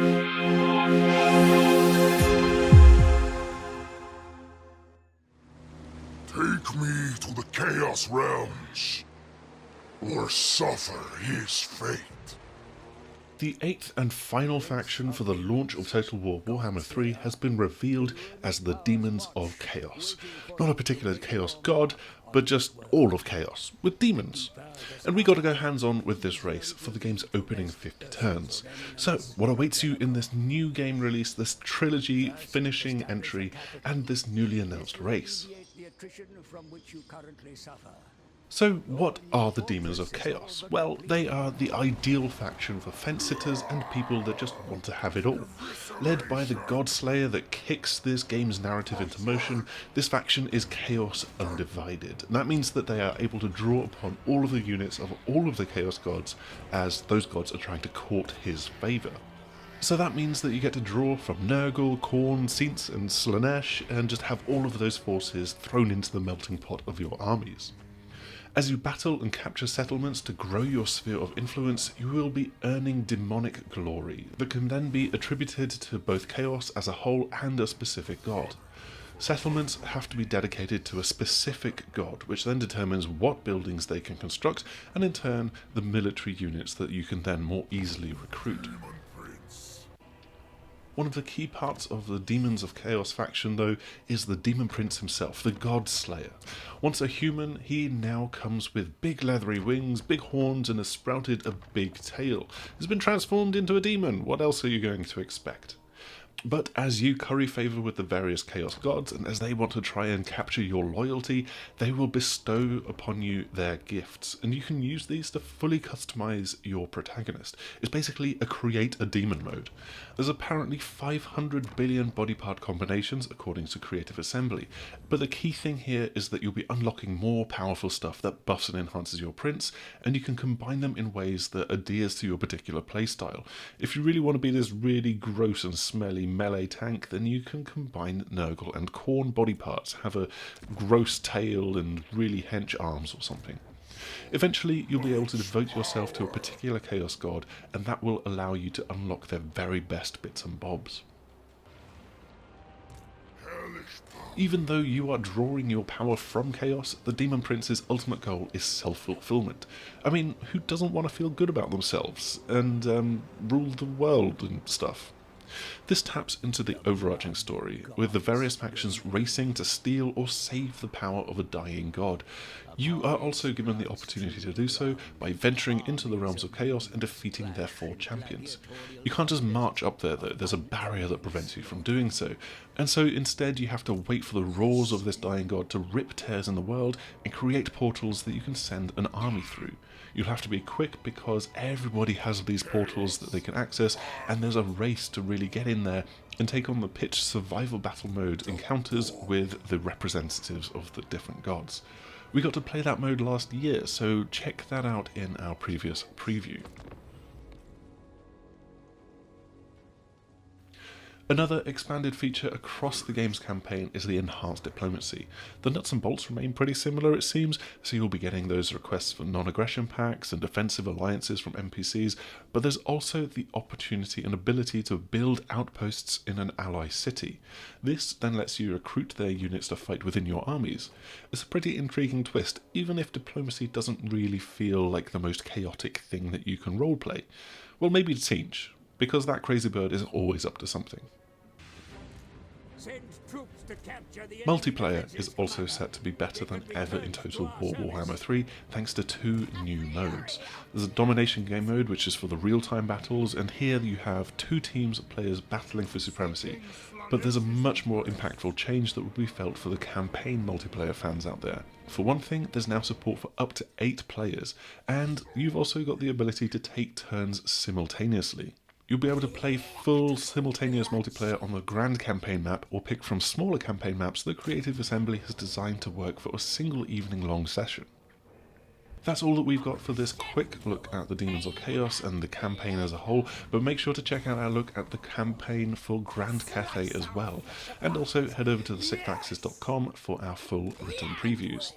Take me to the Chaos Realms, or suffer his fate. The 8th and final faction for the launch of Total War Warhammer 3 has been revealed as the Demons of Chaos. Not a particular Chaos god, but just all of Chaos, with demons. And we got to go hands-on with this race for the game's opening 50 turns. So, what awaits you in this new game release, this trilogy finishing entry, and this newly announced race? So what are the Demons of Chaos? Well, they are the ideal faction for fence-sitters and people that just want to have it all. Led by the God-Slayer that kicks this game's narrative into motion, this faction is Chaos Undivided. And that means that they are able to draw upon all of the units of all of the Chaos gods as those gods are trying to court his favour. So that means that you get to draw from Nurgle, Khorne, Tzeentch and Slaanesh and just have all of those forces thrown into the melting pot of your armies. As you battle and capture settlements to grow your sphere of influence, you will be earning demonic glory that can then be attributed to both Chaos as a whole and a specific god. Settlements have to be dedicated to a specific god, which then determines what buildings they can construct, and in turn, the military units that you can then more easily recruit. One of the key parts of the Demons of Chaos faction, though, is the Demon Prince himself, the God Slayer. Once a human, he now comes with big leathery wings, big horns, and has sprouted a big tail. He's been transformed into a demon. What else are you going to expect? But as you curry favour with the various Chaos gods, and as they want to try and capture your loyalty, they will bestow upon you their gifts, and you can use these to fully customise your protagonist. It's basically a create a demon mode. There's apparently 500 billion body part combinations according to Creative Assembly, but the key thing here is that you'll be unlocking more powerful stuff that buffs and enhances your prints, and you can combine them in ways that adheres to your particular playstyle. If you really want to be this really gross and smelly melee tank, then you can combine Nurgle and Khorne body parts, have a gross tail and really hench arms or something. Eventually you'll be able to devote yourself to a particular Chaos god, and that will allow you to unlock their very best bits and bobs. Even though you are drawing your power from Chaos, the Demon Prince's ultimate goal is self-fulfillment. I mean, who doesn't want to feel good about themselves and rule the world and stuff? This taps into the overarching story, with the various factions racing to steal or save the power of a dying god. You are also given the opportunity to do so by venturing into the realms of Chaos and defeating their 4 champions. You can't just march up there though, there's a barrier that prevents you from doing so, and so instead you have to wait for the roars of this dying god to rip tears in the world and create portals that you can send an army through. You'll have to be quick because everybody has these portals that they can access, and there's a race to really get in there and take on the pitched survival battle mode encounters with the representatives of the different gods. We got to play that mode last year, so check that out in our previous preview. Another expanded feature across the game's campaign is the enhanced diplomacy. The nuts and bolts remain pretty similar, it seems, so you'll be getting those requests for non-aggression pacts and defensive alliances from NPCs, but there's also the opportunity and ability to build outposts in an ally city. This then lets you recruit their units to fight within your armies. It's a pretty intriguing twist, even if diplomacy doesn't really feel like the most chaotic thing that you can roleplay. Well, maybe Tzeentch, because that crazy bird is always up to something. Multiplayer is also set to be better than ever in Total War Warhammer 3 thanks to 2 new modes. There's a domination game mode which is for the real-time battles, and here you have 2 teams of players battling for supremacy. But there's a much more impactful change that will be felt for the campaign multiplayer fans out there. For one thing, there's now support for up to 8 players, and you've also got the ability to take turns simultaneously. You'll be able to play full simultaneous multiplayer on the Grand Campaign map, or pick from smaller campaign maps that Creative Assembly has designed to work for a single evening long session. That's all that we've got for this quick look at the Demons of Chaos and the campaign as a whole, but make sure to check out our look at the campaign for Grand Cathay as well, and also head over to thesixthaxis.com for our full written previews.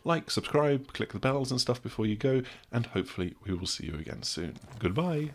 Like, subscribe, click the bells and stuff before you go, and hopefully we will see you again soon. Goodbye!